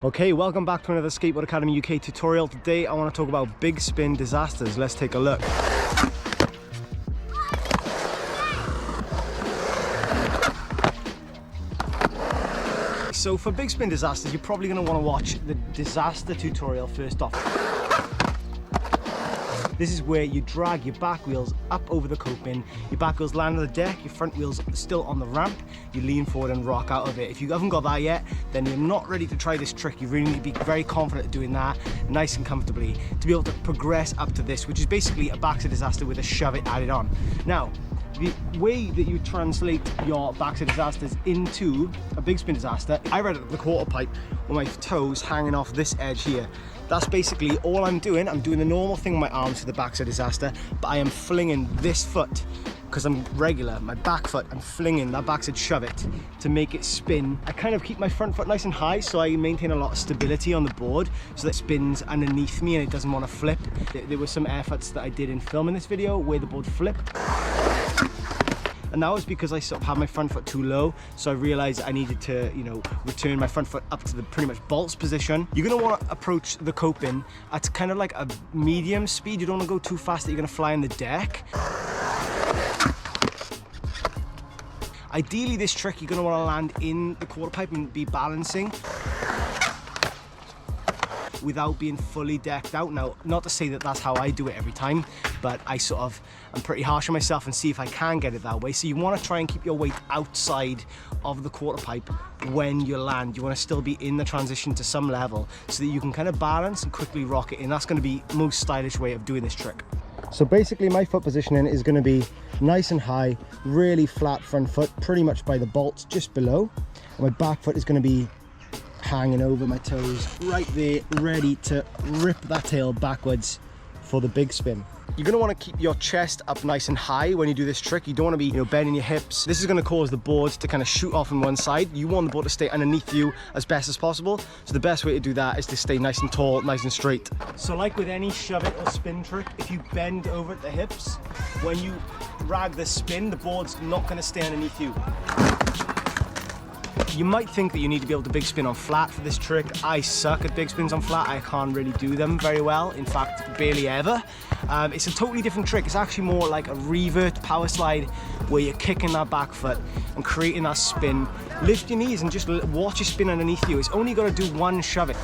Okay, welcome back to another Skateboard Academy UK tutorial. Today I want to talk about big spin disasters. Let's take a look. So for big spin disasters, you're probably going to want to watch the disaster tutorial first off. This is where you drag your back wheels up over the coping, your back wheels land on the deck, your front wheels still on the ramp, you lean forward and rock out of it. If you haven't got that yet, then you're not ready to try this trick. You really need to be very confident at doing that, nice and comfortably, to be able to progress up to this, which is basically a backside disaster with a shove it added on. Now, the way that you translate your backside disasters into a big spin disaster, I read it at the quarter pipe with my toes hanging off this edge here. That's basically all I'm doing. I'm doing the normal thing with my arms for the backside disaster, but I am flinging this foot, because I'm regular, my back foot, I'm flinging that backside shove it to make it spin. I kind of keep my front foot nice and high so I maintain a lot of stability on the board so that it spins underneath me and it doesn't want to flip. There were some efforts that I did in filming this video where the board flipped. And that was because I sort of had my front foot too low, so I realized I needed to, return my front foot up to the pretty much bolts position. You're gonna want to approach the coping at kind of like a medium speed. You don't want to go too fast that you're gonna fly on the deck. Ideally, this trick you're gonna want to land in the quarter pipe and be balancing without being fully decked out. Now, not to say that that's how I do it every time, but I'm pretty harsh on myself and see if I can get it that way. So you want to try and keep your weight outside of the quarter pipe when you land. You want to still be in the transition to some level so that you can kind of balance and quickly rock it in. That's going to be the most stylish way of doing this trick. So basically my foot positioning is going to be nice and high, really flat front foot, pretty much by the bolts just below. And my back foot is going to be hanging over my toes right there, ready to rip that tail backwards for the big spin. You're going to want to keep your chest up nice and high when you do this trick. You don't want to be bending your hips. This is going to cause the board to kind of shoot off on one side. You want the board to stay underneath you as best as possible. So the best way to do that is to stay nice and tall, nice and straight. So like with any shove it or spin trick, if you bend over at the hips, when you drag the spin, the board's not going to stay underneath you. You might think that you need to be able to big spin on flat for this trick. I suck at big spins on flat. I can't really do them very well. In fact, barely ever. It's a totally different trick. It's actually more like a revert power slide where you're kicking that back foot and creating that spin. Lift your knees and just watch it spin underneath you. It's only got to do one shove it.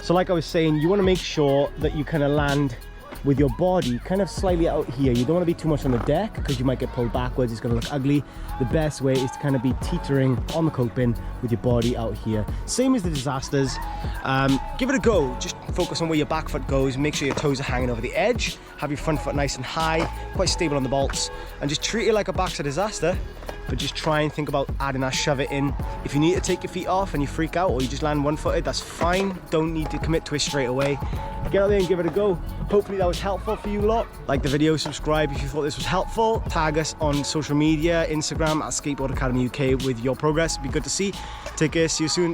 So like I was saying, you want to make sure that you kind of land with your body kind of slightly out here. You don't want to be too much on the deck because you might get pulled backwards. It's going to look ugly. The best way is to kind of be teetering on the coping with your body out here. Same as the disasters. Give it a go. Just focus on where your back foot goes. Make sure your toes are hanging over the edge. Have your front foot nice and high, quite stable on the bolts, and just treat it like a backside disaster. But just try and think about adding that shove it in. If you need to take your feet off and you freak out or you just land one-footed, that's fine. Don't need to commit to it straight away. Get out there and give it a go. Hopefully that was helpful for you lot. Like the video, subscribe if you thought this was helpful. Tag us on social media, Instagram at Skateboard Academy UK with your progress. It'd be good to see. Take care, see you soon.